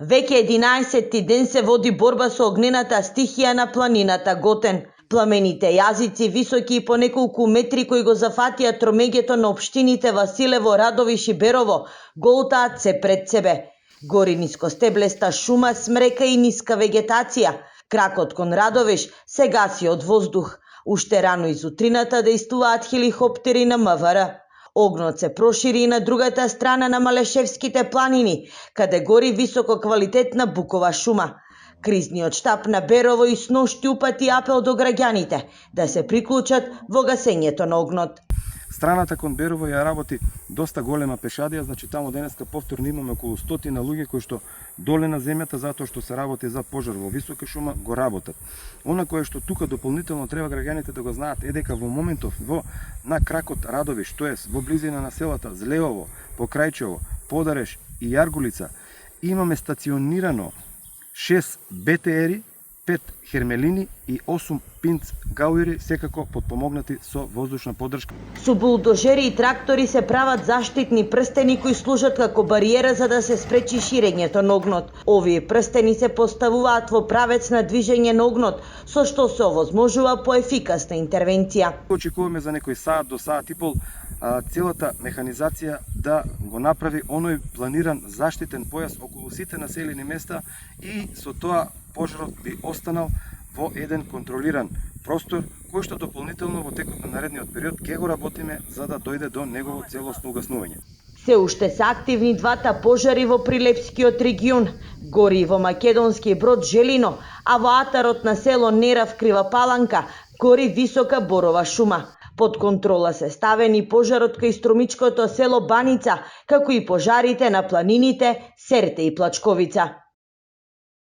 Веќе 11-ти ден се води борба со огнената стихија на планината Готен. Пламените јазици, високи и по неколку метри, кои го зафатија тромеѓето на општините Василево, Радовиш и Берово, го утаат се пред себе. Гори нискостеблеста шума, смрека и ниска вегетација. Кракот кон Радовиш се гаси од воздух. Уште рано из утрината дејствуваат хеликоптери на МВР. Огнот се прошири и на другата страна на Малешевските планини, каде гори висококвалитетна букова шума. Кризниот штаб на Берово и сношти упати апел до граѓаните да се приклучат во гасењето на огнот. Страната кон Берово ја работи доста голема пешадија, значи таму денеска повторно имаме околу 100 луѓе кои што доле на земјата, затоа што се работи за пожар во висока шума, го работат. Она кое што тука дополнително треба граѓаните да го знаат е дека во моментов на кракот Радовиш, тоест во близина на селата Злеово, Покрајчево, Подареш и Јаргулица, имаме стационирано 6 БТРи, 5 Хермелини и 8 Пинц Гауери, секако подпомогнати со воздушна поддршка. Со булдожери и трактори се прават заштитни прстени кои служат како бариера за да се спречи ширењето на огнот. Овие прстени се поставуваат во правец на движење на огнот, со што се овозможува поефикасна интервенција. Очекуваме за некој саат до саат и пол целата механизација да го направи оној планиран заштитен појас околу сите населени места и со тоа пожарот би останал во еден контролиран простор, кој што дополнително во текот на наредниот период ќе го работиме за да дојде до негово целосно угаснување. Се уште се активни двата пожари во Прилепскиот регион. Гори во македонски Брод Желино, а во атарот на село Нерав Крива Паланка гори висока борова шума. Под контрола се ставени пожарот кај струмичкото село Баница, како и пожарите на планините Серте и Плачковица.